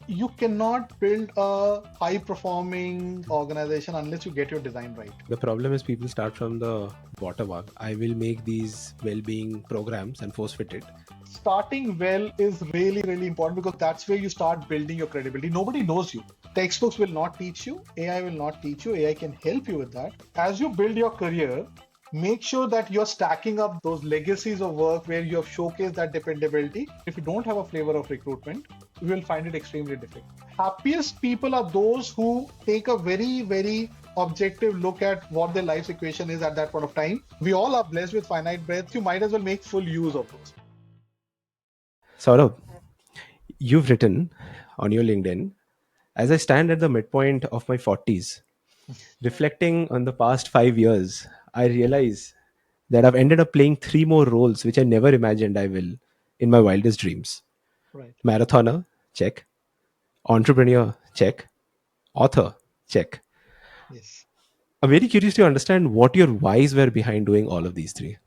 You cannot build a high performing organization unless you get your design right. The problem is people start from the bottom up. I will make these well-being programs and force fit it. Starting well is really, really important because that's where you start building your credibility. Nobody knows you. Textbooks will not teach you. AI will not teach you. AI can help you with that. As you build your career, make sure that you're stacking up those legacies of work where you have showcased that dependability. If you don't have a flavor of recruitment, you will find it extremely difficult. Happiest people are those who take a very, very objective look at what their life's equation is at that point of time. We all are blessed with finite breath. You might as well make full use of those. Saurabh, you've written on your LinkedIn, as I stand at the midpoint of my 40s, reflecting on the past 5 years, I realize that I've ended up playing three more roles which I never imagined I will in my wildest dreams. Right. Marathoner, check. Entrepreneur, check. Author, check. Yes. I'm very curious to understand what your whys were behind doing all of these three.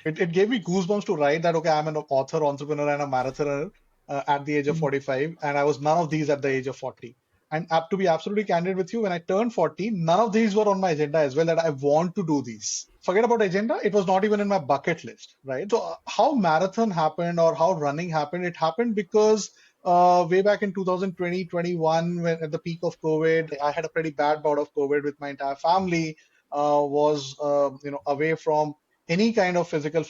It gave me goosebumps to write that, okay, I'm an author, entrepreneur, and a marathoner at the age of 45, and I was none of these at the age of 40. And to be absolutely candid with you, when I turned 40, none of these were on my agenda as well that I want to do these. Forget about agenda, it was not even in my bucket list, right? So, how marathon happened or how running happened, it happened because way back in 2020, 21, when at the peak of COVID, I had a pretty bad bout of COVID with my entire family, was away from any kind of physical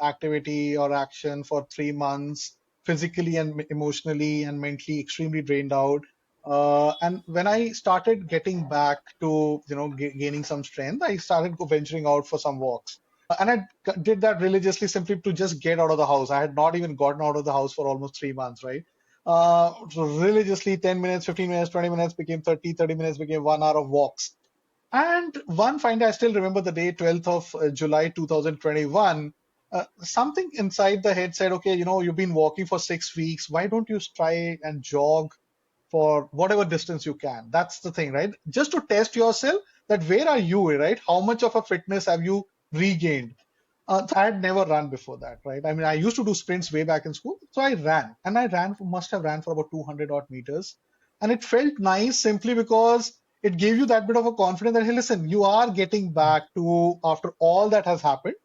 activity or action for 3 months, physically and emotionally and mentally extremely drained out. And when I started getting back to gaining some strength, I started venturing out for some walks. And I did that religiously simply to just get out of the house. I had not even gotten out of the house for almost 3 months, right? So religiously 10 minutes, 15 minutes, 20 minutes became 30, 30 minutes became 1 hour of walks. And one fine day, I still remember the day, 12th of July 2021. Something inside the head said, okay, you've been walking for 6 weeks. Why don't you try and jog for whatever distance you can? That's the thing, right? Just to test yourself that where are you, right? How much of a fitness have you regained? I had never run before that, right? I mean, I used to do sprints way back in school. So I ran and must have ran for about 200 odd meters. And it felt nice simply because it gave you that bit of a confidence that, hey, listen, you are getting back to after all that has happened.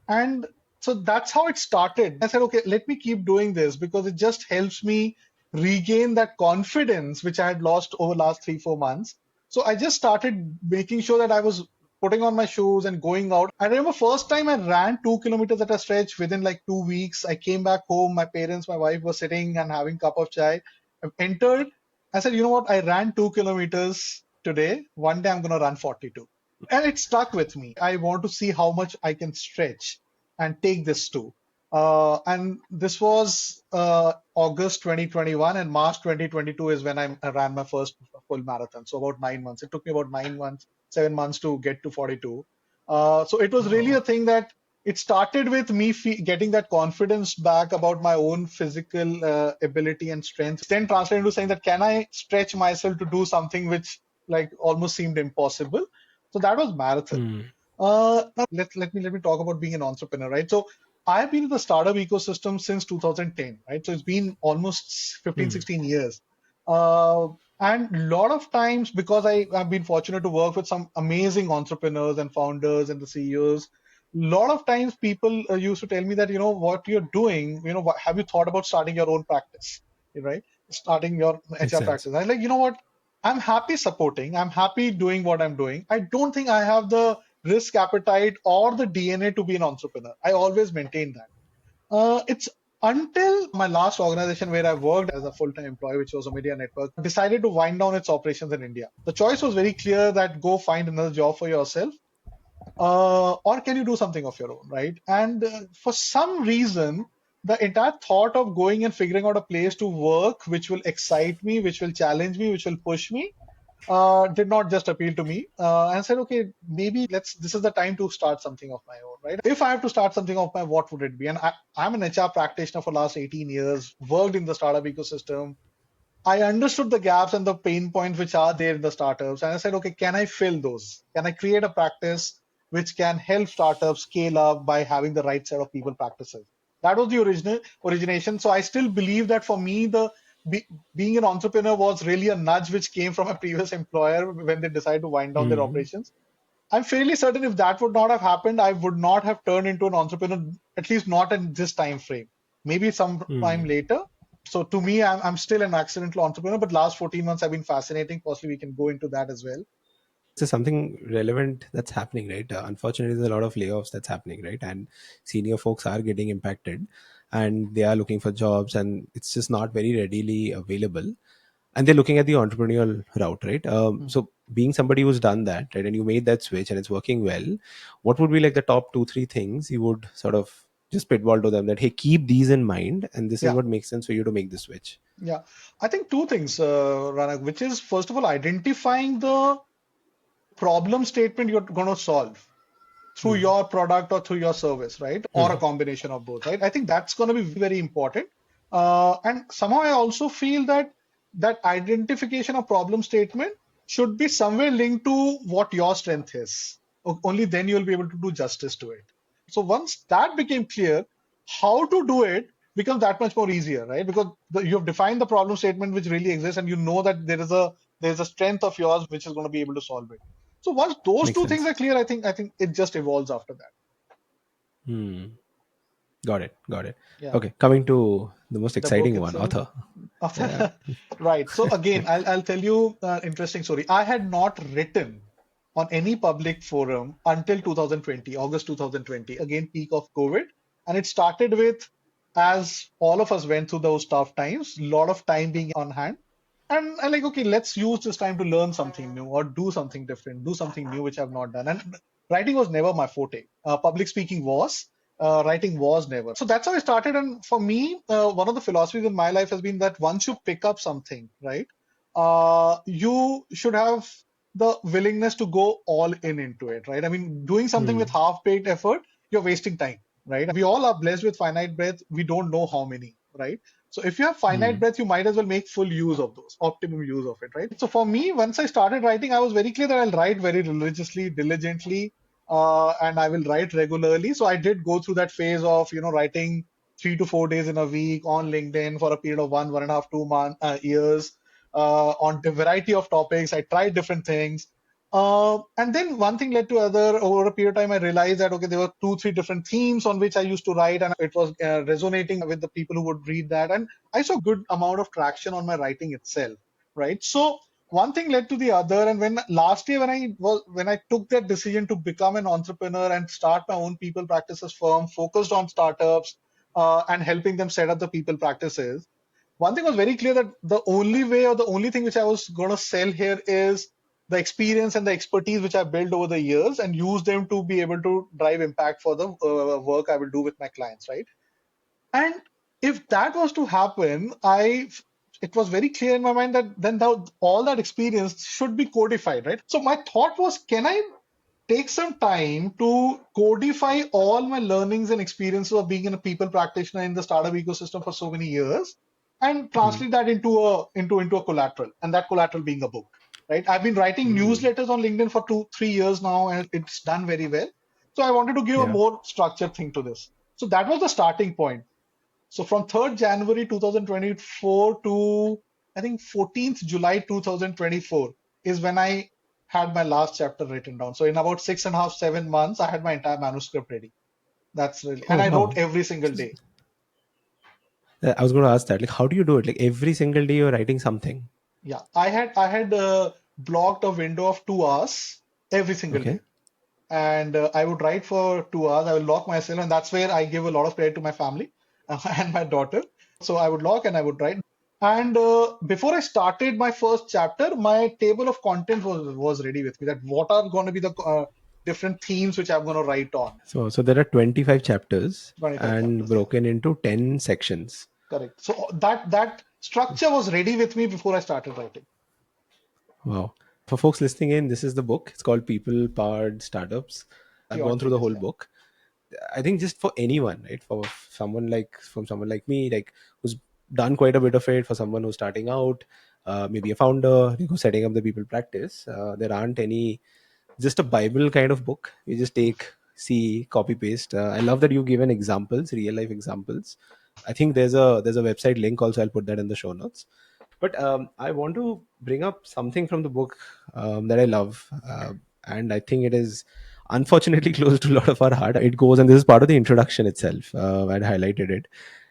And so that's how it started. I said, okay, let me keep doing this because it just helps me regain that confidence which I had lost over the last 3, 4 months. So I just started making sure that I was putting on my shoes and going out. I remember first time I ran 2 kilometers at a stretch within like 2 weeks. I came back home. My parents, my wife were sitting and having a cup of chai. I entered. I said, you know what? I ran 2 kilometers today. One day I'm going to run 42. And it stuck with me. I want to see how much I can stretch and take this to. And this was August 2021, and March 2022 is when I ran my first full marathon. So about 9 months. It took me about 9 months, 7 months to get to 42. So it was really a thing that it started with me getting that confidence back about my own physical ability and strength. Then translated into saying that can I stretch myself to do something which like almost seemed impossible. So that was marathon. Hmm. Now let me talk about being an entrepreneur, right? So I've been in the startup ecosystem since 2010, right? So it's been almost 15, Hmm. 16 years. Uh, and a lot of times, because I've been fortunate to work with some amazing entrepreneurs and founders and the CEOs, a lot of times people used to tell me that, what you're doing, have you thought about starting your own practice, right? Starting your Makes HR sense. practice. I'm like, you know what? I'm happy supporting. I'm happy doing what I'm doing. I don't think I have the risk appetite or the DNA to be an entrepreneur. I always maintain that. It's until my last organization where I worked as a full-time employee, which was a media network, decided to wind down its operations in India. The choice was very clear that go find another job for yourself, or can you do something of your own, right? And for some reason, the entire thought of going and figuring out a place to work, which will excite me, which will challenge me, which will push me, did not just appeal to me. And I said, okay, maybe this is the time to start something of my own, right? If I have to start something of my own, what would it be? And I'm an HR practitioner for the last 18 years, worked in the startup ecosystem. I understood the gaps and the pain points which are there in the startups. And I said, okay, can I fill those? Can I create a practice which can help startups scale up by having the right set of people practices? That was the origination. So I still believe that for me, the be, being an entrepreneur was really a nudge which came from a previous employer when they decided to wind down their Hmm. operations. I'm fairly certain if that would not have happened, I would not have turned into an entrepreneur, at least not in this time frame. Maybe some time Hmm. later. So to me, I'm still an accidental entrepreneur, but last 14 months have been fascinating. Possibly we can go into that as well. This is something relevant that's happening, right? Unfortunately, there's a lot of layoffs that's happening, right? And senior folks are getting impacted, and they are looking for jobs, and it's just not very readily available. And they're looking at the entrepreneurial route, right? Hmm. So, being somebody who's done that, right, and you made that switch, and it's working well, what would be like the top two, three things you would sort of just spitball to them that, hey, keep these in mind, and this is Yeah, what makes sense for you to make the switch? yeah. I think two things, Ranak, which is first of all identifying the problem statement you're going to solve through Hmm. your product or through your service, right? Or a Hmm. combination of both, right? I think that's going to be very important. And somehow I also feel that that identification of problem statement should be somewhere linked to what your strength is. Only then you'll be able to do justice to it. So once that became clear, how to do it becomes that much more easier, right? Because you've defined the problem statement which really exists, and you know that there's a strength of yours which is going to be able to solve it. So once those Makes two things sense. are clear, I think it just evolves after that. Hmm. Got it. Got it. Yeah, Okay, coming to the most the book exciting one, itself. author. Yeah. Right. So again, I'll tell you an interesting story. I had not written on any public forum until 2020, August 2020, again, peak of COVID. And it started with, as all of us went through those tough times, a lot of time being on hand. And I like, okay, let's use this time to learn something new or do something different, do something new which I've not done. And writing was never my forte. Public speaking was, writing was never. So that's how I started. And for me, one of the philosophies in my life has been that once you pick up something, right, you should have the willingness to go all in into it, right? I mean, doing something with Hmm. half-baked effort, you're wasting time, right? We all are blessed with finite breath. We don't know how many, right? So if you have finite Hmm. breath, you might as well make full use of those, optimum use of it, right? So for me, once I started writing, I was very clear that I'll write very religiously, diligently, and I will write regularly. So I did go through that phase of, writing 3 to 4 days in a week on LinkedIn for a period of 1.5, 2 months, years, on a variety of topics. I tried different things. And then one thing led to other. Over a period of time, I realized that, okay, there were two, three different themes on which I used to write, and it was resonating with the people who would read that. And I saw good amount of traction on my writing itself, right? So one thing led to the other. And when last year, when I took that decision to become an entrepreneur and start my own people practices firm, focused on startups, and helping them set up the people practices, one thing was very clear that the only way or the only thing which I was going to sell here is the experience and the expertise which I built over the years and use them to be able to drive impact for the work I will do with my clients, right? And if that was to happen, it was very clear in my mind that then all that experience should be codified, right? So my thought was, can I take some time to codify all my learnings and experiences of being a people practitioner in the startup ecosystem for so many years and Hmm. translate that into a collateral, and that collateral being a book, right? I've been writing Hmm. newsletters on LinkedIn for 2 3 years now, and it's done very well. So I wanted to give a Yeah. more structured thing to this. So that was the starting point. So from 3rd January 2024 to, I think, 14th July 2024 is when I had my last chapter written down. So in about 6.5, 7 months, I had my entire manuscript ready. That's really, Oh and I wrote wow. every single day. I was going to ask that. Like, how do you do it? Like every single day you're writing something. Yeah, I had blocked a window of 2 hours every single Okay. day, and I would write for 2 hours. I will lock myself, and that's where I give a lot of credit to my family and my daughter. So I would lock and I would write. And before I started my first chapter, my table of contents was ready with me. That what are going to be the different themes which I'm going to write on. So there are 25 chapters 25 and chapters, yeah, broken into 10 sections. correct. So that structure was ready with me before I started writing. Wow. For folks listening in, this is the book. It's called People Powered Startups. I've Few gone odd through the pages, whole yeah. book. I think just for anyone, right? Someone like me, like who's done quite a bit of it, for someone who's starting out, maybe a founder, who's setting up the people practice. There aren't any just a Bible kind of book. You just take, see, copy, paste. I love that you given examples, real life examples. I think there's a website link also. I'll put that in the show notes. But I want to bring up something from the book that I love, and I think it is unfortunately close to a lot of our heart. It goes, and this is part of the introduction itself. I'd highlighted it.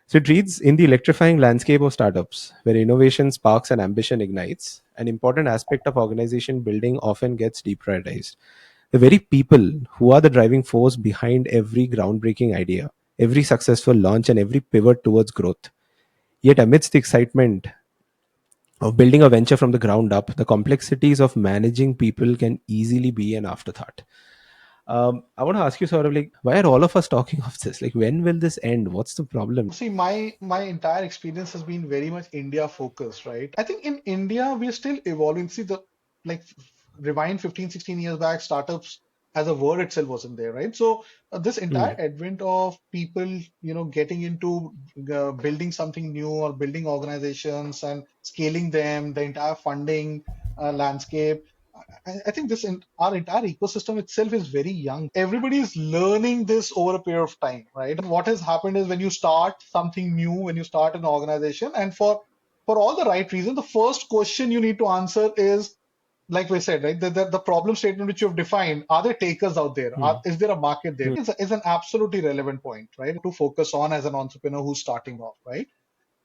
So it reads: In the electrifying landscape of startups, where innovation sparks and ambition ignites, an important aspect of organization building often gets deprioritized. The very people who are the driving force behind every groundbreaking idea, every successful launch, and every pivot towards growth. Yet, amidst the excitement of building a venture from the ground up, the complexities of managing people can easily be an afterthought. I want to ask you, sort of like, why are all of us talking of this? Like, when will this end? What's the problem? See, my entire experience has been very much India focused, right? I think in India we're still evolving. See, the like rewind 15, 16 years back, startups as a word itself wasn't there, right? So this entire Mm, advent of people, getting into building something new or building organizations and scaling them, the entire funding landscape. I think our entire ecosystem itself is very young. Everybody is learning this over a period of time, right? And what has happened is when you start something new, when you start an organization, and for all the right reasons, the first question you need to answer is, like we said, right? The problem statement which you've defined, are there takers out there? mm, Is there a market there? mm, Is an absolutely relevant point, right? To focus on as an entrepreneur who's starting off, right?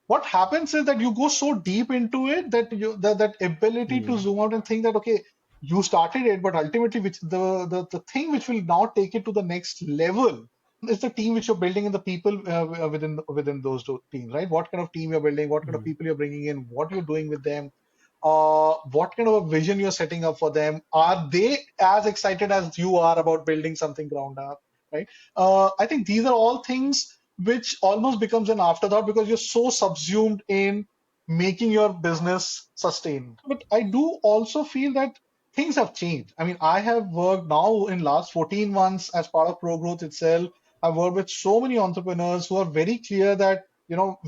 What happens is that you go so deep into it that that ability to mm, zoom out and think that, okay, you started it, but ultimately which the thing which will now take it to the next level is the team which you're building and the people within those teams, right? What kind of team you're building, what kind of mm, people you're bringing in, what you're doing with them, what kind of a vision you're setting up for them. Are they as excited as you are about building something ground up, right? I think these are all things which almost becomes an afterthought because you're so subsumed in making your business sustain. But I do also feel that things have changed. I mean, I have worked now in last 14 months as part of ProGrowth itself. I've worked with so many entrepreneurs who are very clear that,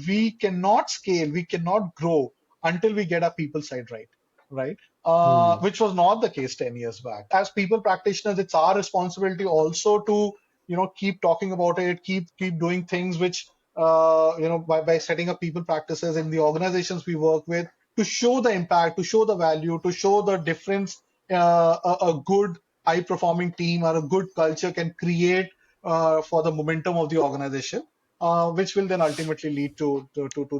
we cannot scale, we cannot grow until we get our people side right, right? mm, Which was not the case 10 years back. As people practitioners, it's our responsibility also to, keep talking about it, keep doing things which, by setting up people practices in the organizations we work with to show the impact, to show the value, to show the difference a good high performing team or a good culture can create for the momentum of the organization, which will then ultimately lead to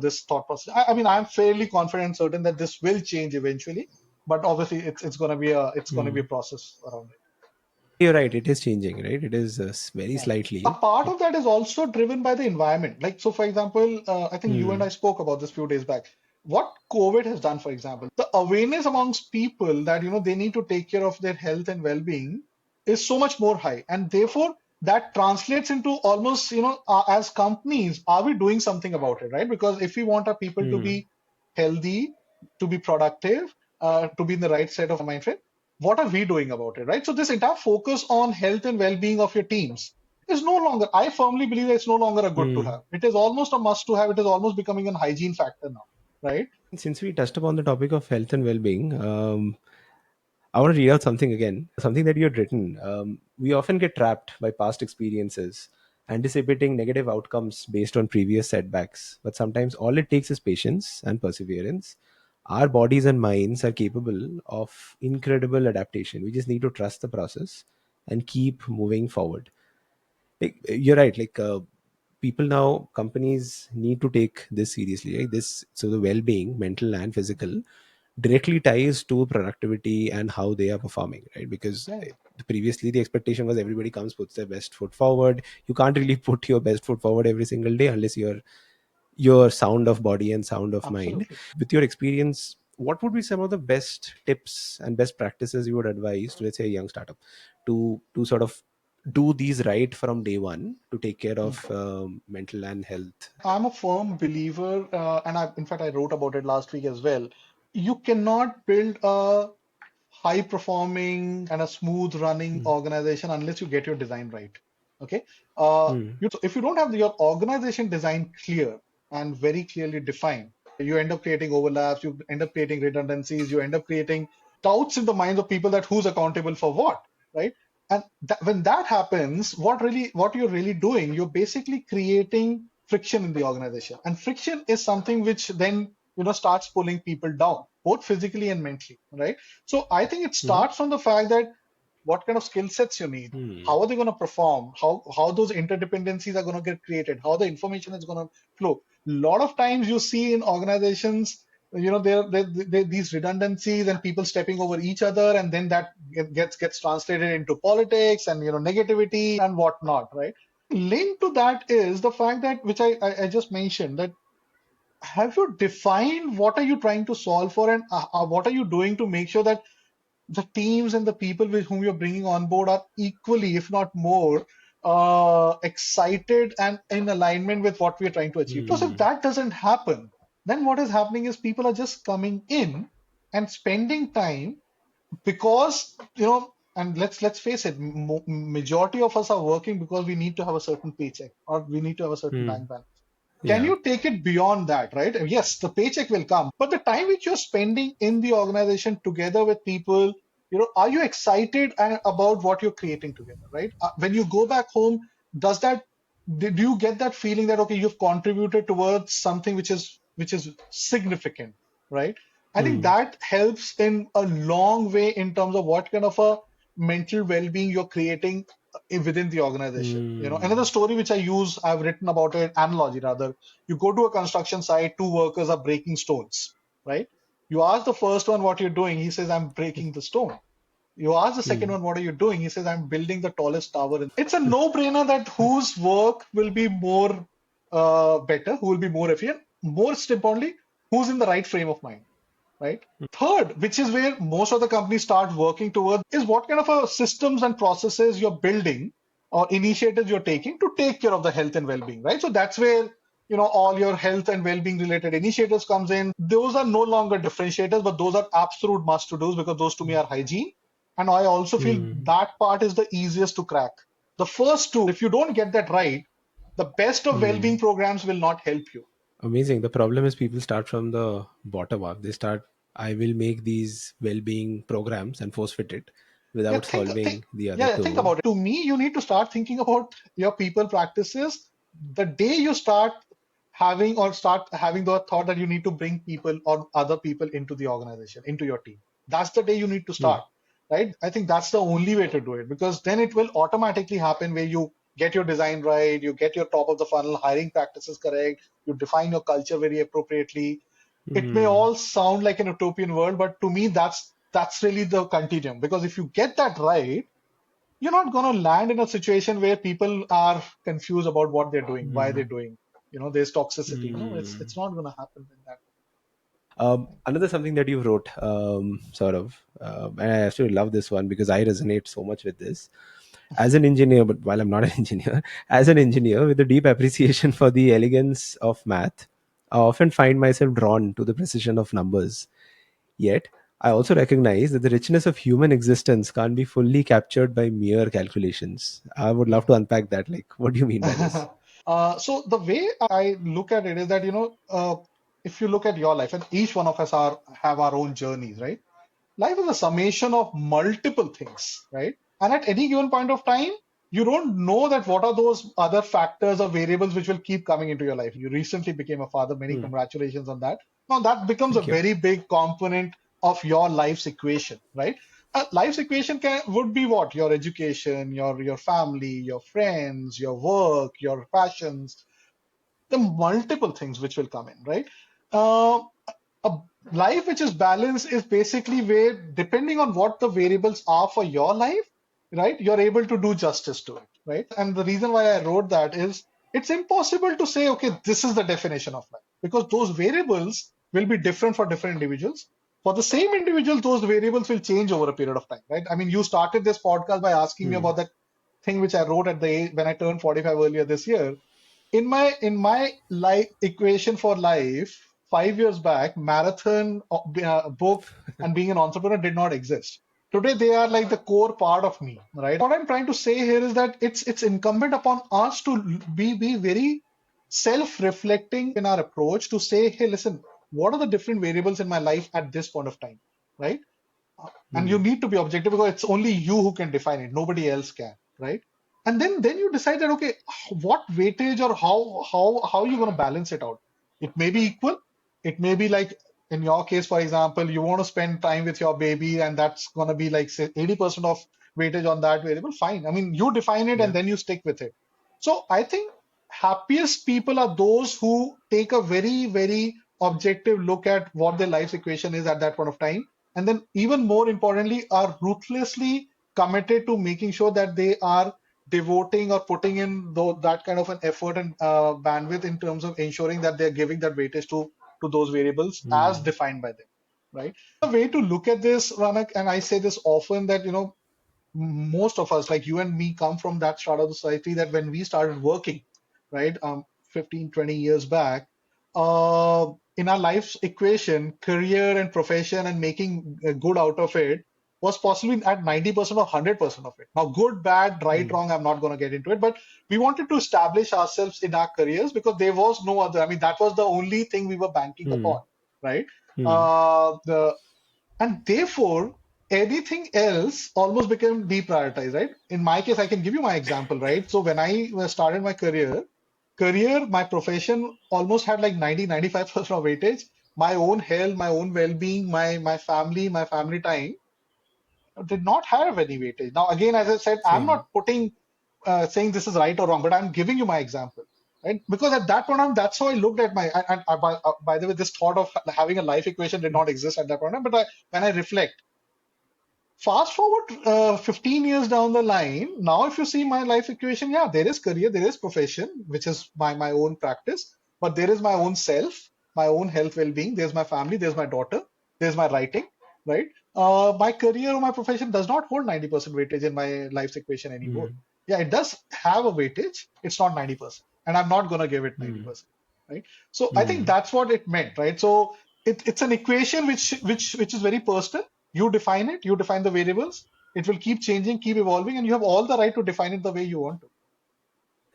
this thought process. I mean, I'm fairly confident and certain that this will change eventually, but obviously it's going to be a mm. process around it. You're right. It is changing, right? It is very Yeah. A slightly. part of that is also driven by the environment. Like, so for example, I think you and I Mm, spoke about this few days back. What COVID has done, for example, the awareness amongst people that, they need to take care of their health and well-being is so much more high. And therefore, that translates into almost, as companies, are we doing something about it, right? Because if we want our people to mm, be healthy, to be productive, to be in the right set of mind frame, what are we doing about it, right? So this entire focus on health and well-being of your teams is no longer, I firmly believe that it's no longer a good to mm. have. It is almost a must to have. It is almost becoming a hygiene factor now, right? Since we touched upon the topic of health and well-being, I want to read out something again, something that you had written. We often get trapped by past experiences, anticipating negative outcomes based on previous setbacks. But sometimes all it takes is patience and perseverance. Our bodies and minds are capable of incredible adaptation. We just need to trust the process and keep moving forward. Like, you're right. Like, people now, companies need to take this seriously. Right? This, so the well-being, mental and physical, directly ties to productivity and how they are performing, right? Because Yeah, previously the expectation was everybody comes, puts their best foot forward. You can't really put your best foot forward every single day unless you're sound of body and sound of mind. absolutely. With your experience, what would be some of the best tips and best practices you would advise to, let's say, a young startup to sort of do these right from day one to take care Hmm. of mental and health? I'm a firm believer, and in fact, I wrote about it last week as well. You cannot build a high performing and a smooth running Mm, organization unless you get your design right. Okay. mm, If you don't have your organization design clear and very clearly defined, you end up creating overlaps, you end up creating redundancies, you end up creating doubts in the minds of people that who's accountable for what, right? And when that happens, what you're really doing, you're basically creating friction in the organization. And friction is something which then, starts pulling people down, both physically and mentally, right? So I think it Hmm. starts from the fact that what kind of skill sets you need, Hmm. how are they going to perform, how those interdependencies are going to get created, how the information is going to flow. A lot of times you see in organizations, there these redundancies and people stepping over each other, and then that gets translated into politics and negativity and whatnot, right? Linked to that is the fact that, which I just mentioned, that have you defined what are you trying to solve for, and what are you doing to make sure that the teams and the people with whom you're bringing on board are equally, if not more, excited and in alignment with what we're trying to achieve. Because if Hmm. that doesn't happen, then what is happening is people are just coming in and spending time because, and let's face it, majority of us are working because we need to have a certain paycheck or we need to have a certain Hmm. bank balance. Can Yeah. you take it beyond that, right? Yes, the paycheck will come, but the time which you're spending in the organization together with people, are you excited about what you're creating together, right? When you go back home, does that, did you get that feeling that, okay, you've contributed towards something which is significant, right? I think Hmm. that helps in a long way in terms of what kind of a mental well-being you're creating within the organization. Another Hmm. story which I've written about it, analogy rather. You go to a construction site, two workers are breaking stones, right? You ask the first one what you're doing, he says, I'm breaking the stone. You ask the second Hmm. one, what are you doing? He says, I'm building the tallest tower. It's a no-brainer that whose work will be more better, who will be more efficient, most importantly, who's in the right frame of mind, right? Third, which is where most of the companies start working towards, is what kind of a systems and processes you're building or initiatives you're taking to take care of the health and well-being, right? So that's where all your health and well-being related initiatives comes in. Those are no longer differentiators, but those are absolute must-to-dos because those to me are hygiene. And I also feel Hmm. that part is the easiest to crack. The first two, if you don't get that right, the best of Hmm. well-being programs will not help you. Amazing. The problem is people start from the bottom up. They start, I will make these well-being programs and force fit it Yeah, without solving the other think two. about it. To me, you need to start thinking about your people practices the day you start having the thought that you need to bring people or other people into the organization, into your team. That's the day you need to Hmm. start, right? I think that's the only way to do it because then it will automatically happen where you get your design right, you get your top of the funnel hiring practices correct, you define your culture very appropriately. It may Hmm. all sound like an utopian world, but to me, that's really the continuum. Because if you get that right, you're not going to land in a situation where people are confused about what they're doing, why they're Hmm. doing. There's toxicity. No, it's Hmm. it's not going to happen in that way. Another something that you wrote, sort of, and I actually love this one because I resonate so much with this. As an engineer, but while I'm not an engineer, as an engineer with a deep appreciation for the elegance of math, I often find myself drawn to the precision of numbers. Yet, I also recognize that the richness of human existence can't be fully captured by mere calculations. I would love to unpack that. Like, what do you mean by this? So the way I look at it is that if you look at your life, and each one of us have our own journeys, right? Life is a summation of multiple things, right? And at any given point of time, you don't know that what are those other factors or variables which will keep coming into your life. You recently became a father. Many Hmm. congratulations on that. Now that becomes a Thank you. very big component of your life's equation, right? Life's equation would be what? Your education, your family, your friends, your work, your passions, the multiple things which will come in, right? Uh, a life which is balanced is basically where, depending on what the variables are for your life, right, you're able to do justice to it, right? And the reason why I wrote that is it's impossible to say, okay, this is the definition of life because those variables will be different for different individuals. For the same individual, those variables will change over a period of time, right? I mean, you started this podcast by asking me Hmm. about that thing which I wrote at the age when I turned 45 earlier this year. In my life equation for life 5 years back, marathon, book, and being an entrepreneur did not exist. Today they are like the core part of me, right? And what I'm trying to say here is that it's incumbent upon us to be very self-reflecting in our approach to say, hey, listen, what are the different variables in my life at this point of time, right? And you Hmm. need to be objective because it's only you who can define it, nobody else can, right? And then you decide that, okay, what weightage or how you're going to balance it out. It may be equal. It may be like in your case, for example, you want to spend time with your baby, and that's going to be like say 80% of weightage on that variable. Fine. I mean, you define it and Yeah. then you stick with it. So I think happiest people are those who take a very objective look at what their life's equation is at that point of time, and then even more importantly, are ruthlessly committed to making sure that they are devoting or putting in that kind of an effort and bandwidth in terms of ensuring that they're giving that weightage to those variables as Mm. defined by them, right? The way to look at this, Ranak, and I say this often, that most of us, like you and me, come from that strata of the society that when we started working, right, 15, 20 years back, in our life's equation, career and profession and making good out of it was possibly at 90% or 100% of it. Now, good, bad, right, Mm. wrong, I'm not going to get into it, but we wanted to establish ourselves in our careers because there was no other. I mean, that was the only thing we were banking upon, Mm. right? Mm. The And therefore, anything else almost became deprioritized, right? In my case, I can give you my example, right? So when I started my my profession almost had like 90-95% of weightage. My own health, my own well-being, my family time did not have any weightage. Now, again, as I said, I'm Same. not putting saying this is right or wrong, but I'm giving you my example, right? Because at that point, that's how I looked at my. By the way, this thought of having a life equation did not exist at that point, but when I reflect. Fast forward 15 years down the line, now if you see my life equation, yeah, there is career, there is profession, which is my own practice, but there is my own self, my own health well-being, there's my family, there's my daughter, there's my writing, right? My career or my profession does not hold 90% weightage in my life's equation anymore. Mm. Yeah, it does have a weightage, it's not 90%, and I'm not going to give it Mm. 90%, right? So I think Mm. that's what it meant, right? So it's an equation which is very personal. You define it, you define the variables. It will keep changing, keep evolving, and you have all the right to define it the way you want to.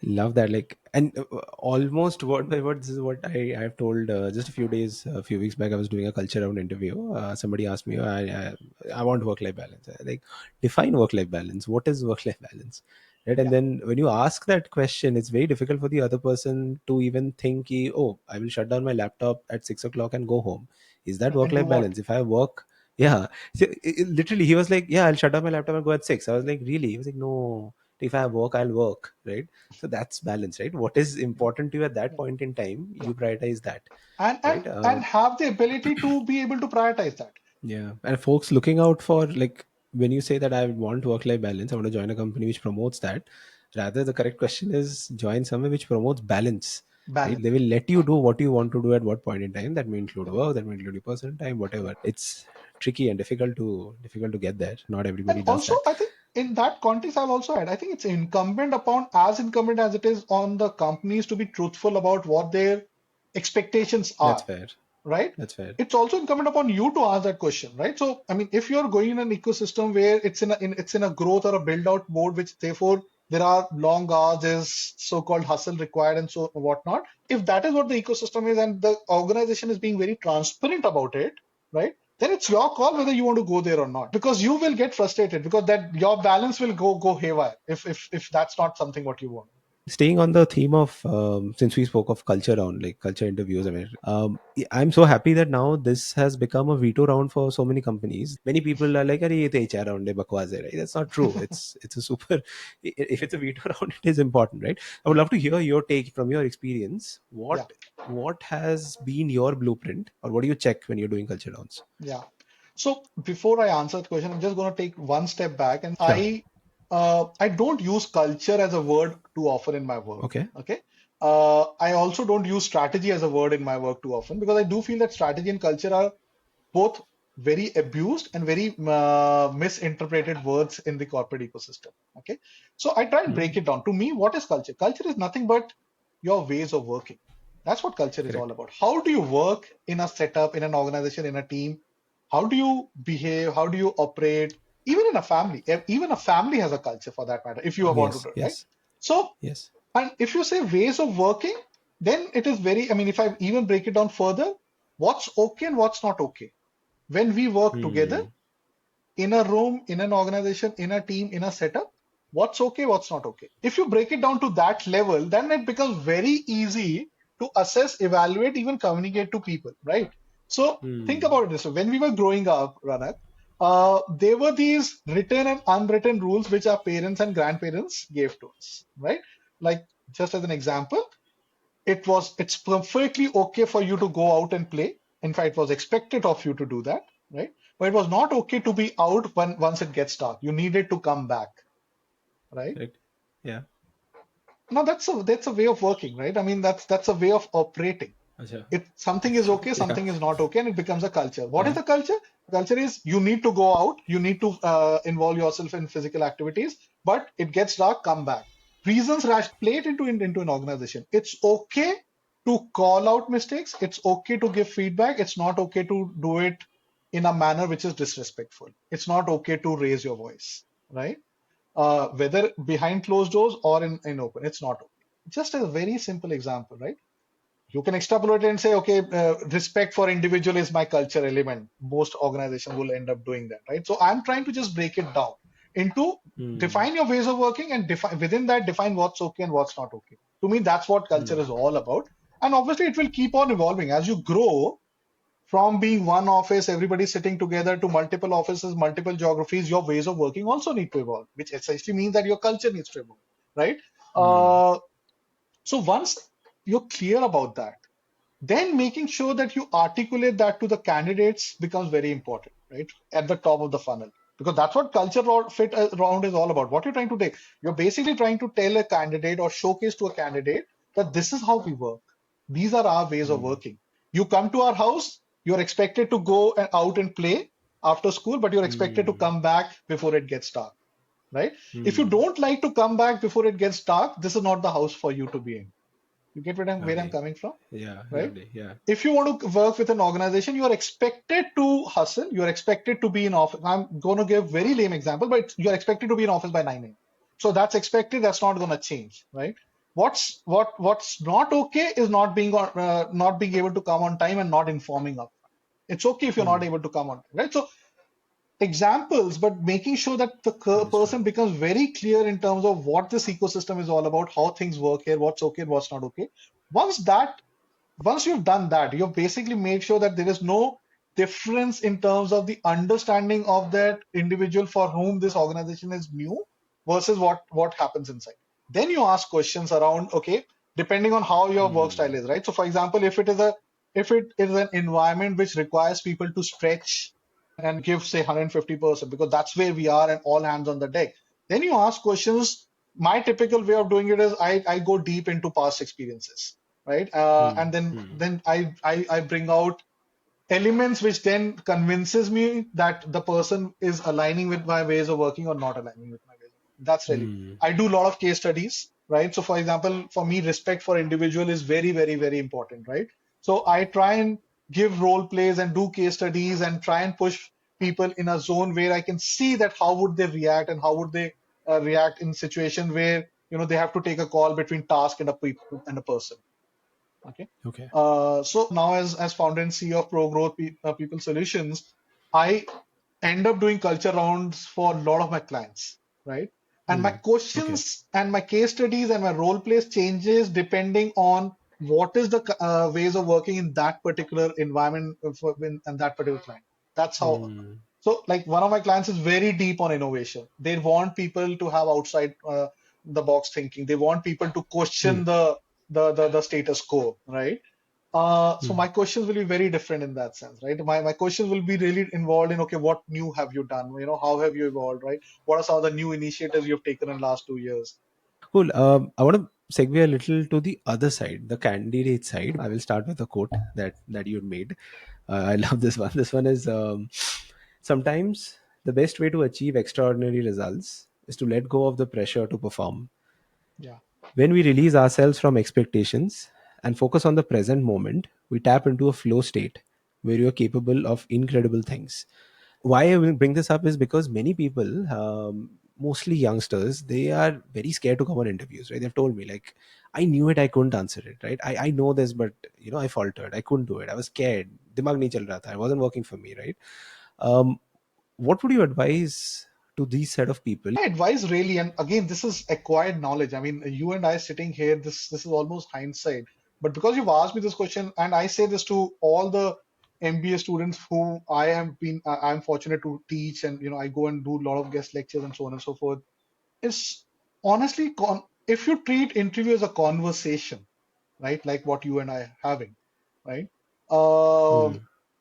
Love that. Like, and almost word by word, this is what I have told just a few weeks back. I was doing a culture round interview. Somebody asked me, I want work life balance. Like, define work life balance. What is work life balance? Right. And Yeah, then when you ask that question, it's very difficult for the other person to even think, oh, I will shut down my laptop at 6 o'clock and go home. Is that work and do life what? balance? If I work, yeah. So, literally, he was like, yeah, I'll shut down my laptop and go at 6. I was like, really? He was like, no. If I work, I'll work. Right. So that's balance, right? What is important to you at that Yeah, point in time, yeah. you prioritize that, And right? and and have the ability to be able to prioritize that. Yeah, and folks looking out for, like, when you say that I want work-life balance, I want to join a company which promotes that. Rather, the correct question is join somewhere which promotes balance, right? They Balance. will let you Yeah, do what you want to do at what point in time. That may include yeah, work, that may include your personal time, whatever. It's tricky and difficult to get there. Not and everybody does also that. I think in that context, I'll also add, I think it's incumbent as it is on the companies to be truthful about what their expectations That's are, fair. right? That's fair. It's also incumbent upon you to ask that question, right? So, I mean, if you're going in an ecosystem where it's in a growth or a build out mode, which therefore there are long hours, there's so-called hustle required and so whatnot. If that is what the ecosystem is and the organization is being very transparent about it, right? Then it's your call whether you want to go there or not, because you will get frustrated because that your balance will go haywire if that's not something what you want. Staying on the theme of, since we spoke of culture round, like culture interviews, I mean, I'm so happy that now this has become a veto round for so many companies. Many people are like, "Arey, ye to HR round hai, bakwas hai," right? That's not true. It's a super. If it's a veto round, it is important, right? I would love to hear your take from your experience. Yeah. What has been your blueprint, or what do you check when you're doing culture rounds? Yeah. So before I answer the question, I'm just going to take one step back and Sure. I don't use culture as a word too often in my work. Okay. Okay. I also don't use strategy as a word in my work too often because I do feel that strategy and culture are both very abused and very misinterpreted words in the corporate ecosystem. Okay. So I try and break Hmm. it down. To me, what is culture? Culture is nothing but your ways of working. That's what culture is all Correct. about. How do you work in a setup, in an organization, in a team? How do you behave? How do you operate? Even in a family, even a family has a culture for that matter, if you want to Yes. do it, right? Yes. So, Yes. and if you say ways of working, then it is very, I mean, if I even break it down further, what's okay and what's not okay. When we work together Hmm. in a room, in an organization, in a team, in a setup, What's okay, what's not okay. If you break it down to that level, then it becomes very easy to assess, evaluate, even communicate to people, right? So think Hmm. about it this way. When we were growing up, Ranak, there were these written and unwritten rules which our parents and grandparents gave to us, right? Like, just as an example, it's perfectly okay for you to go out and play. In fact, it was expected of you to do that, right? But it was not okay to be out when once it gets dark. You needed to come back, right? Correct. Yeah. Now that's a way of working, right? I mean, that's a way of operating. Acha. If something is Okay. okay, Yeah. something is not okay, and it becomes a culture. What is Yeah. the culture? Culture is you need to go out, you need to involve yourself in physical activities, but it gets dark, come back. Reasons rash play it into an organization. It's okay to call out mistakes. It's okay to give feedback. It's not okay to do it in a manner which is disrespectful. It's not okay to raise your voice, right? Whether behind closed doors or in open, it's not okay. Just a very simple example, right? You can extrapolate it and say, okay, respect for individual is my culture element. Most organizations will end up doing that, right? So I'm trying to just break it down into Hmm. define your ways of working and define within that define what's okay and what's not okay. To me, that's what culture Hmm. is all about. And obviously, it will keep on evolving as you grow from being one office, everybody sitting together to multiple offices, multiple geographies, your ways of working also need to evolve, which essentially means that your culture needs to evolve, right? Hmm. So once you're clear about that, then making sure that you articulate that to the candidates becomes very important, right? At the top of the funnel. Because that's what culture fit round is all about. What you're trying to take, you're basically trying to tell a candidate or showcase to a candidate that this is how we work. These are our ways of Hmm. working. You come to our house, you're expected to go and out and play after school, but you're expected to Hmm. come back before it gets dark, right? If you Hmm. don't like to come back before it gets dark, this is not the house for you to be in. You get where I'm Lovely. coming from, Yeah. right? Lovely. Yeah. If you want to work with an organization, you are expected to hustle. You are expected to be in office. I'm going to give very lame example, but you are expected to be in office by 9 a.m. So that's expected. That's not going to change, right? What's not okay is not being able to come on time and not informing up. It's okay if you're not Hmm. able to come on time, right? So examples, but making sure that the Understood. person becomes very clear in terms of what this ecosystem is all about, how things work here, what's okay and what's not okay. Once that once you've done that, you've basically made sure that there is no difference in terms of the understanding of that individual for whom this organization is new versus what happens inside. Then you ask questions around, okay, depending on how your work style Hmm. is, right? So for example, if it is an environment which requires people to stretch and give say 150% because that's where we are and all hands on the deck, then you ask questions. My typical way of doing it is I go deep into past experiences, right? Hmm. And then Hmm. then I bring out elements which then convinces me that the person is aligning with my ways of working or not aligning with my ways of working. That's really, Hmm. I do a lot of case studies, right? So for example, for me, respect for individual is very, very, very important, right? So I try and give role plays and do case studies and try and push people in a zone where I can see that how would they react and how would they react in situation where they have to take a call between task and a person. Okay. Okay. So now as founder and CEO of ProGrowth People Solutions, I end up doing culture rounds for a lot of my clients, right? And my Hmm. Okay. questions and my case studies and my role plays changes depending on what is the ways of working in that particular environment and that particular client. That's how. Hmm. So, like one of my clients is very deep on innovation. They want people to have outside the box thinking. They want people to Hmm. question the status quo, right? So Hmm. my questions will be very different in that sense, right? My questions will be really involved in, okay, what new have you done? How have you evolved, right? What are some of the new initiatives you've taken in the last 2 years? Cool. I want to segue a little to the other side, the candidate side. I will start with a quote that you made. I love this one. This one is sometimes the best way to achieve extraordinary results is to let go of the pressure to perform. Yeah. When we release ourselves from expectations and focus on the present moment, we tap into a flow state where you're capable of incredible things. Why I will bring this up is because many people, mostly youngsters, they are very scared to come on interviews, right? They've told me, like, I knew it, I couldn't answer it, right? I know this, but I faltered. I couldn't do it. I was scared. Dimag nahi chal raha tha. It wasn't working for me, right? Um, what would you advise to these set of people? My advice really, and again, this is acquired knowledge. I mean, you and I sitting here, this is almost hindsight. But because you've asked me this question, and I say this to all the MBA students who I'm fortunate to teach, and I go and do a lot of guest lectures and so on and so forth. Is honestly, if you treat interview as a conversation, right, like what you and I are having, right? Uh, Hmm.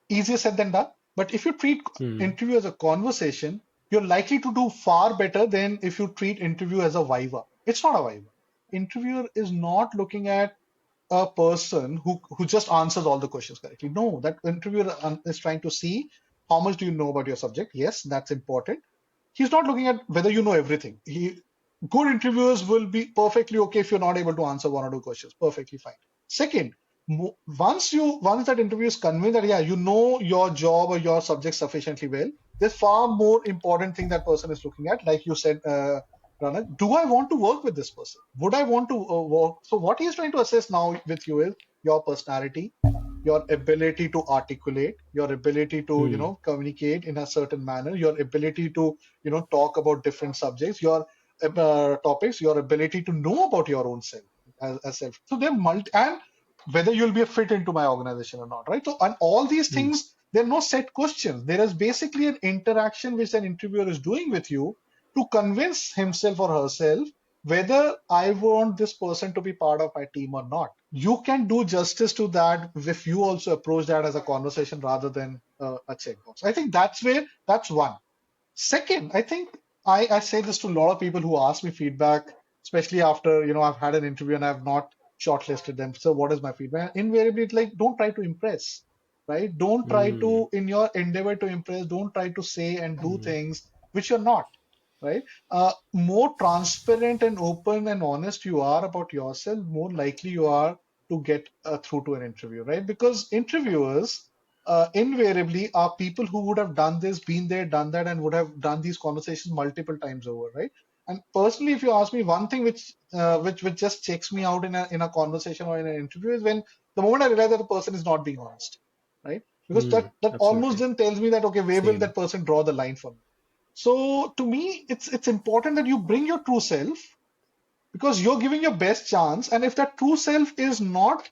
Easier said than done. But if you treat Hmm. interview as a conversation, you're likely to do far better than if you treat interview as a viva. It's not a viva. Interviewer is not looking at a person who just answers all the questions correctly. No, that interviewer is trying to see how much do you know about your subject. Yes, that's important. He's not looking at whether you know everything. Good interviewers will be perfectly okay if you're not able to answer one or two questions. Perfectly fine. Second, once that interview is convinced that yeah, you know your job or your subject sufficiently well, there's far more important thing that person is looking at. Like you said, Rana, do I want to work with this person? Would I want to work? So what he's trying to assess now with you is your personality, your ability to articulate, your ability to Hmm. communicate in a certain manner, your ability to talk about different subjects, your topics, your ability to know about your own self as self. So they're multi and whether you'll be a fit into my organization or not, right? So on all these Hmm. things, there are no set questions. There is basically an interaction which an interviewer is doing with you to convince himself or herself whether I want this person to be part of my team or not. You can do justice to that if you also approach that as a conversation rather than a checkbox. I think that's one. Second, I think I say this to a lot of people who ask me feedback, especially after I've had an interview and I've not shortlisted them. So what is my feedback? Invariably, it's like don't try to impress, right? Don't try Hmm. to in your endeavor to impress. Don't try to say and do Hmm. things which you're not, right? More transparent and open and honest you are about yourself, more likely you are to get through to an interview, right? Because interviewers invariably are people who would have done this, been there, done that, and would have done these conversations multiple times over, right? And personally, if you ask me, one thing which just checks me out in a conversation or in an interview is when the moment I realize that the person is not being honest, right? Because Hmm. that almost Absolutely. then tells me that okay, where will Same. that person draw the line for me? So to me, it's important that you bring your true self because you're giving your best chance, and if that true self is not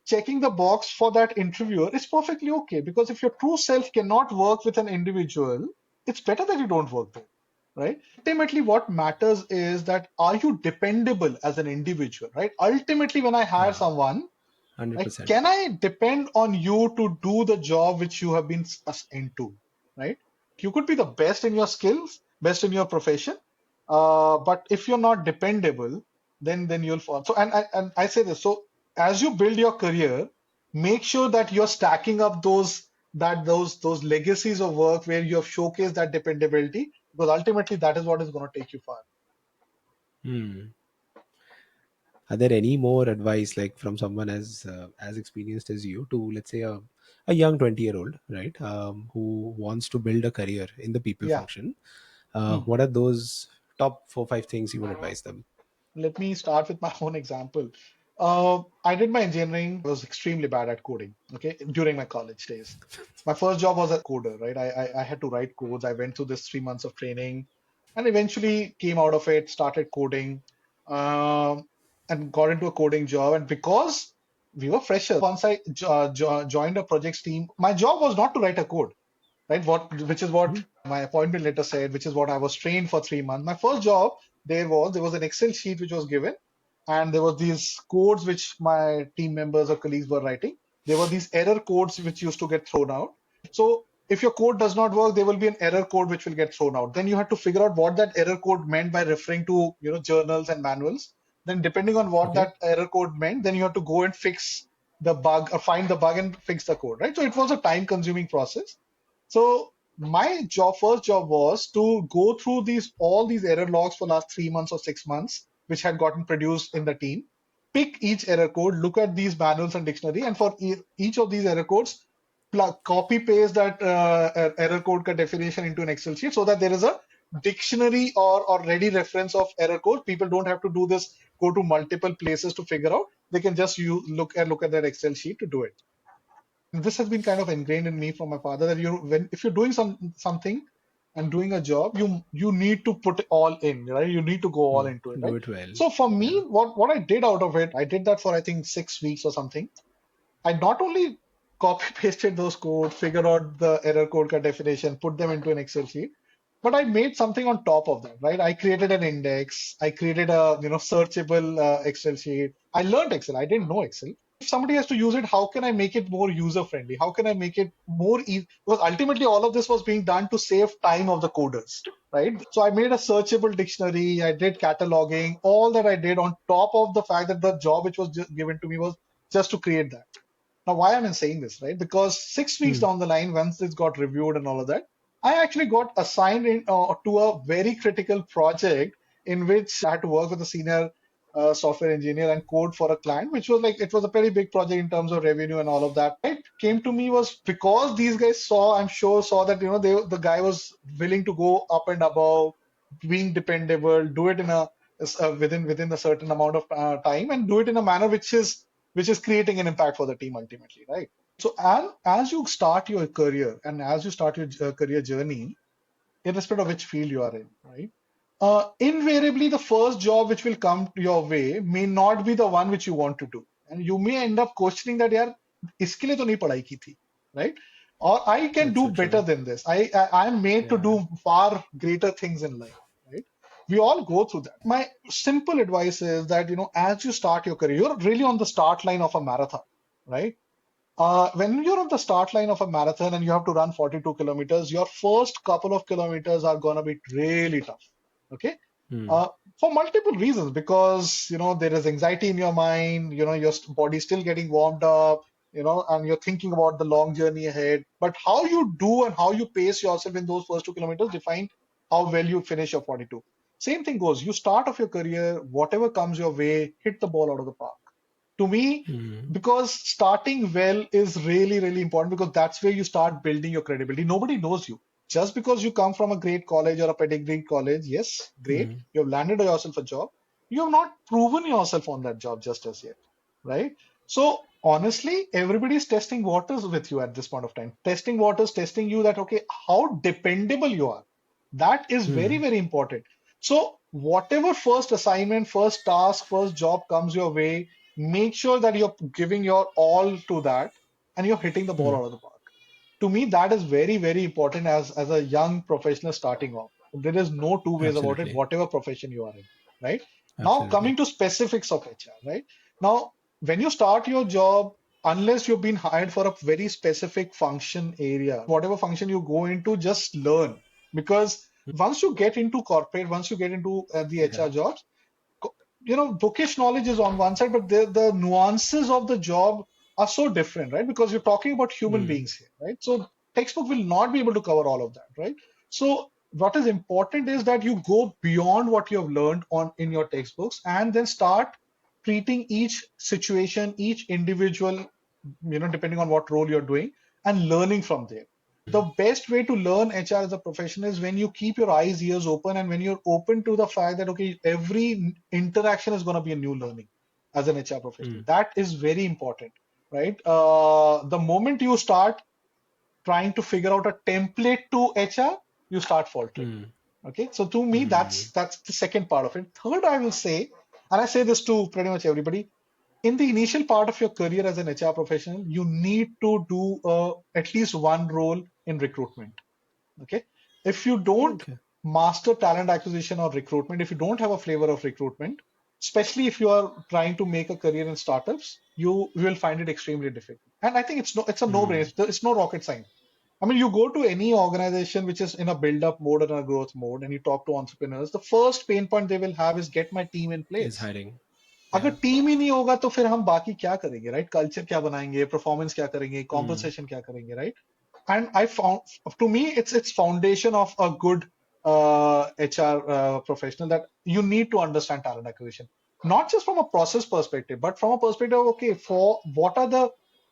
checking the box for that interviewer, it's perfectly okay. Because if your true self cannot work with an individual, it's better that you don't work there, right? Ultimately, what matters is that are you dependable as an individual, right? Ultimately, when I hire Yeah. someone, like, 100%. can I depend on you to do the job which you have been assigned to, right? You could be the best in your skills, best in your profession, but if you're not dependable, then you'll fall. So, and I say this. So, as you build your career, make sure that you're stacking up those legacies of work where you have showcased that dependability, because ultimately that is what is going to take you far. Hmm. Are there any more advice, like from someone as experienced as you, to let's say a young 20-year-old, right, who wants to build a career in the people Yeah. function? Hmm. What are those top 4 5 things you would advise them? Let me start with my own example. I did my engineering. I was extremely bad at coding, okay, during my college days. My first job was a coder, right? I had to write codes. I went through this 3 months of training and eventually came out of it, started coding, um, and got into a coding job. And because we were freshers, once I joined a projects team, my job was not to write a code, right? Which is what Hmm? my appointment letter said, which is what I was trained for 3 months. My first job there was an Excel sheet which was given, and there was these codes which my team members or colleagues were writing. There were these error codes which used to get thrown out. So if your code does not work, there will be an error code which will get thrown out. Then you have to figure out what that error code meant by referring to journals and manuals. Then depending on what Okay. that error code meant, then you have to go and fix the bug or find the bug and fix the code, right? So it was a time consuming process. So my first job was to go through all these error logs for last 3 months or 6 months, which had gotten produced in the team, pick each error code, look at these manuals and dictionary, and for each of these error codes, copy paste that error code ka definition into an Excel sheet so that there is a dictionary or ready reference of error code. People don't have to do this, go to multiple places to figure out. They can just look at that Excel sheet to do it. This has been kind of ingrained in me from my father that when if you're doing something and doing a job, you need to put it all in, right? You need to go all into it, Do right? it well. So for Yeah. me, what I did out of it, I did that for I think 6 weeks or something. I not only copy pasted those codes, figured out the error code ka definition, put them into an Excel sheet, but I made something on top of that, right? I created an index. I created a searchable Excel sheet. I learned Excel. I didn't know Excel. If somebody has to use it, how can I make it more user friendly? How can I make it more easy? Because ultimately, all of this was being done to save time of the coders, right? So I made a searchable dictionary. I did cataloging. All that I did on top of the fact that the job which was given to me was just to create that. Now, why am I saying this, right? Because 6 weeks Mm. down the line, once this got reviewed and all of that, I actually got assigned to a very critical project in which I had to work with a senior software engineer and code for a client, which was like, it was a pretty big project in terms of revenue and all of that. It came to me was because these guys I'm sure saw that, the guy was willing to go up and above, being dependable, do it in within a certain amount of time and do it in a manner which is creating an impact for the team ultimately, right? So as you start your career and as you start your career journey, irrespective of which field you are in, right? Invariably, the first job which will come your way may not be the one which you want to do, and you may end up questioning that, यार इसके लिए तो नहीं पढ़ाई की थी, right? Or I can That's do so better true. than this. I'm made to Yeah. do far greater things in life, right? We all go through that. My simple advice is that as you start your career, you're really on the start line of a marathon, right? When you're on the start line of a marathon and you have to run 42 kilometers, your first couple of kilometers are going to be really tough. Okay. Mm. Uh, for multiple reasons, because there is anxiety in your mind, your body's still getting warmed up, and you're thinking about the long journey ahead. But how you do and how you pace yourself in those first 2 kilometers define how well you finish your 42. Same thing goes. You start off your career, whatever comes your way, hit the ball out of the park. To me, Mm. because starting well is really, really important because that's where you start building your credibility. Nobody knows you. Just because you come from a great college or a pedigree college, yes, great, Mm. you have landed yourself a job. You have not proven yourself on that job just as yet, right? So honestly, everybody is testing waters with you at this point of time. Testing waters, testing you that, okay, how dependable you are. That is very, Mm. very important. So whatever first assignment, first task, first job comes your way, make sure that you're giving your all to that and you're hitting the ball Mm. out of the park. To me, that is very, very important as a young professional starting off. There is no two ways about it, Absolutely. whatever profession you are in, right? Now, Absolutely. coming to specifics of HR, right? Now, when you start your job, unless you've been hired for a very specific function area, whatever function you go into, just learn. Because once you get into corporate, once you get into the Yeah. HR jobs, bookish knowledge is on one side, but the nuances of the job are so different, right? Because you're talking about human Mm. beings here, right? So textbook will not be able to cover all of that, right? So what is important is that you go beyond what you have learned on in your textbooks and then start treating each situation, each individual, depending on what role you're doing, and learning from there. The best way to learn HR as a profession is when you keep your eyes, ears open, and when you're open to the fact that, okay, every interaction is going to be a new learning as an HR professional. Mm. That is very important, right? The moment you start trying to figure out a template to HR, you start faltering. Mm. Okay, so to me, Mm. that's the second part of it. Third, I will say, and I say this to pretty much everybody, in the initial part of your career as an HR professional, you need to do at least one role in recruitment. Okay. If you don't Okay. master talent acquisition or recruitment, if you don't have a flavor of recruitment, especially if you are trying to make a career in startups, you will find it extremely difficult. And I think it's a no-brainer. Mm. It's no rocket science. I mean, you go to any organization which is in a build-up mode or a growth mode, and you talk to entrepreneurs, the first pain point they will have is get my team in Is place. hiring. अगर Yeah. Team ही नहीं होगा तो फिर हम बाकी क्या करेंगे, right? Culture क्या बनाएंगे, परफॉर्मेंस क्या करेंगे, Mm. कॉम्पनसेशन क्या करेंगे, right? And I found, to me, it's foundation of a good HR professional that you need to understand talent acquisition, not just from a process perspective, but from a perspective of, okay, for what are the,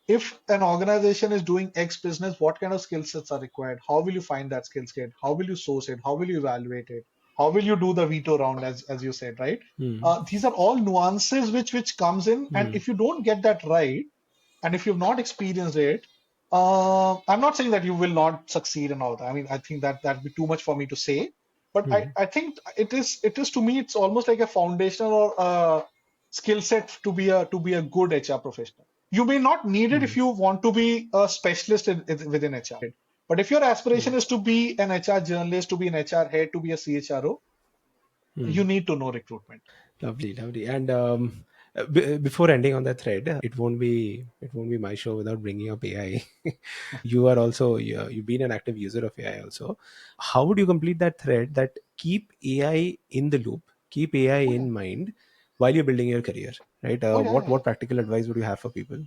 if an organization is doing X business, what kind of skill sets are required? How will you find that skill set? How will you source it? How will you evaluate it? How will you do the veto round, as you said, right? Mm. These are all nuances which comes in, and Mm. if you don't get that right, and if you've not experienced it, I'm not saying that you will not succeed and all that. I mean, I think that that'd be too much for me to say. But Hmm. I think it is to me, it's almost like a foundational or skill set to be a good HR professional. You may not need it if Hmm. you want to be a specialist within HR. But if your Hmm. aspiration is to be an HR journalist, to be an HR head, to be a CHRO, you Hmm. need to know recruitment. Lovely, lovely. And before ending on that thread, it won't be my show without bringing up AI. You are also you've been an active user of AI also. How would you complete that thread that keep AI in the loop, keep AI Oh yeah, in mind while you're building your career, right? oh yeah, What yeah. what practical advice would you have for people?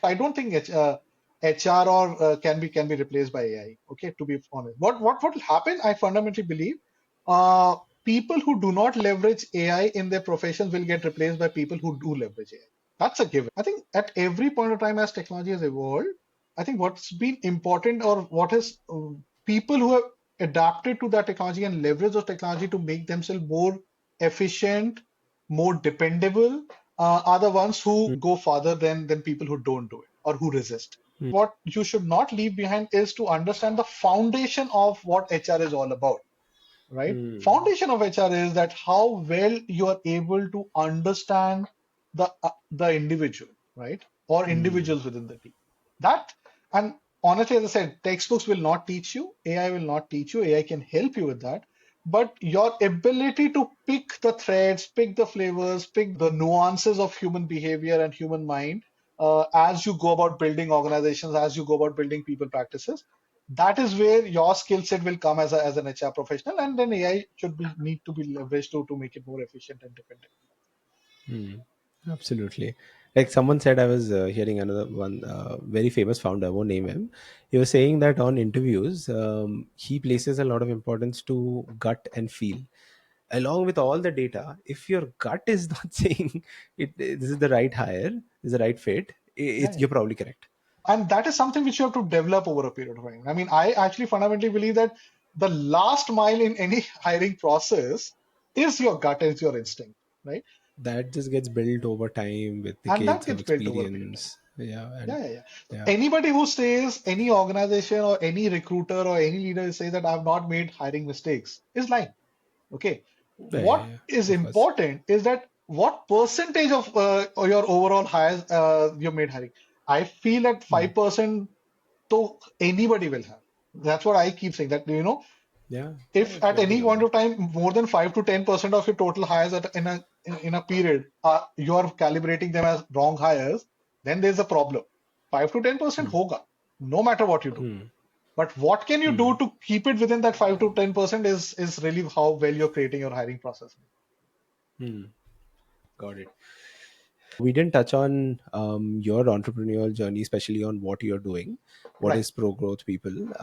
I don't think HR or can be replaced by AI. Okay, to be honest, what will happen? I fundamentally believe people who do not leverage AI in their professions will get replaced by people who do leverage AI. That's a given. I think at every point of time as technology has evolved, I think what's been important or what is people who have adapted to that technology and leverage those technology to make themselves more efficient, more dependable, are the ones who go farther than people who don't do it or who resist. What you should not leave behind is to understand the foundation of what HR is all about, right? Hmm. Foundation of HR is that how well you are able to understand the individual, right? Or Hmm. individuals within the team. That, and honestly, as I said, textbooks will not teach you, AI will not teach you, AI can help you with that. But your ability to pick the threads, pick the flavors, pick the nuances of human behavior and human mind as you go about building organizations, as you go about building people practices, that is where your skill set will come as an HR professional, and then AI should be need to be leveraged to make it more efficient and dependent. Hmm. Absolutely. Like someone said, I was hearing another one, very famous founder, I won't name him. He was saying that on interviews, he places a lot of importance to gut and feel. Along with all the data, if your gut is not saying this is the right hire, this is the right fit, Yeah, yeah. you're probably correct. And that is something which you have to develop over a period of time. I mean, I actually fundamentally believe that the last mile in any hiring process is your gut, is your instinct, right? That just gets built over time with And that decades of gets built over a period of time. experience. Yeah. And Yeah, yeah, yeah. So yeah. anybody who says, any organization or any recruiter or any leader says that I've not made hiring mistakes is lying. Okay. Yeah, yeah, What yeah. is Of course. important is that what percentage of your overall hires you made hiring. I feel that Hmm. 5% to anybody will have. That's what I keep saying. That Yeah, yeah, if it's at very any point normal. of time more than 5 to 10% of your total hires in a period you are calibrating them as wrong hires, then there's a problem. 5 to 10% hoga, no matter what you do. Hmm. But what can you do Hmm. to keep it within that 5 to 10% is really how well you're creating your hiring process. Hmm. Got it. We didn't touch on your entrepreneurial journey, especially on what you're doing. What Right. is Pro Growth People?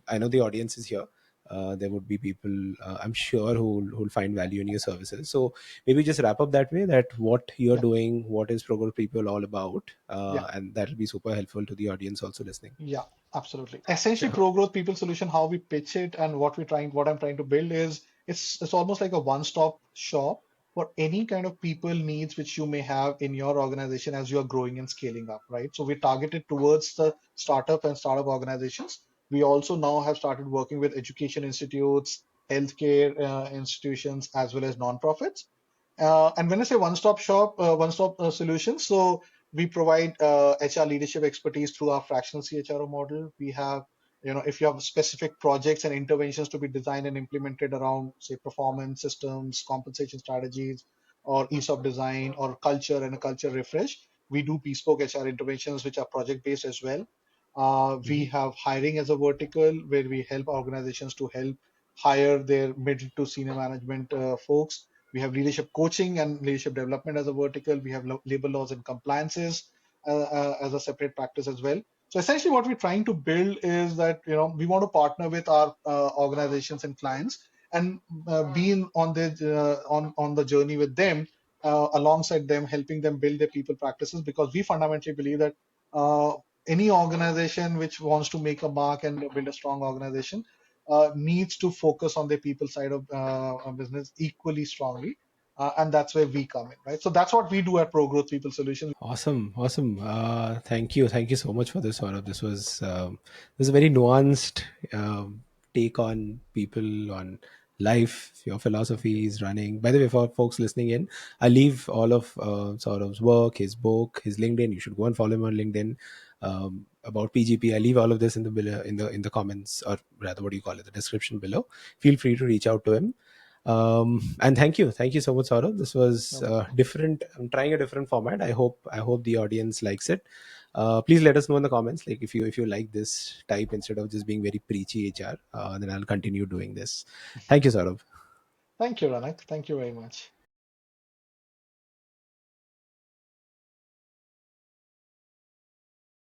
I know the audience is here. There would be people, I'm sure, who'll find value in your services. So maybe just wrap up that way, that what you're Yeah. doing, what is Pro Growth People all about, Yeah. and that'll be super helpful to the audience also listening. Yeah, absolutely. Essentially, Sure. ProGrowth People Solution, how we pitch it and what I'm trying to build is it's almost like a one-stop shop for any kind of people needs which you may have in your organization as you are growing and scaling up, right? So we targeted towards the startup organizations. We also now have started working with education institutes, healthcare institutions, as well as nonprofits. And when I say one-stop shop, one-stop solution, so we provide HR leadership expertise through our fractional CHRO model. We have, if you have specific projects and interventions to be designed and implemented around, say, performance systems, compensation strategies, or ESOP design, or culture and a culture refresh, we do bespoke HR interventions which are project-based as well. We Mhm. have hiring as a vertical where we help organizations to help hire their middle to senior management folks. We have leadership coaching and leadership development as a vertical. We have labor laws and compliances as a separate practice as well. So essentially, what we're trying to build is that we want to partner with our organizations and clients and be on the journey with them, alongside them, helping them build their people practices, because we fundamentally believe that uh, any organization which wants to make a mark and build a strong organization needs to focus on the people side of business equally strongly. and that's where we come in, right? So that's what we do at ProGrowth People Solutions. Awesome, awesome. Thank you so much for this, Saurabh. This is a very nuanced take on people, on life, your philosophies, running. By the way, for folks listening in, I leave all of Saurabh's work, his book, his LinkedIn. You should go and follow him on LinkedIn. About PGP, I leave all of this in the in the comments, or rather, what do you call it, the description below. Feel free to reach out to him. And thank you so much, Saurabh. This was No, different. I'm trying a different format. I hope the audience likes it. Please let us know in the comments, like if you like this type instead of just being very preachy HR. Then I'll continue doing this. Thank you, Saurabh. thank you, Ranak. Thank you very much.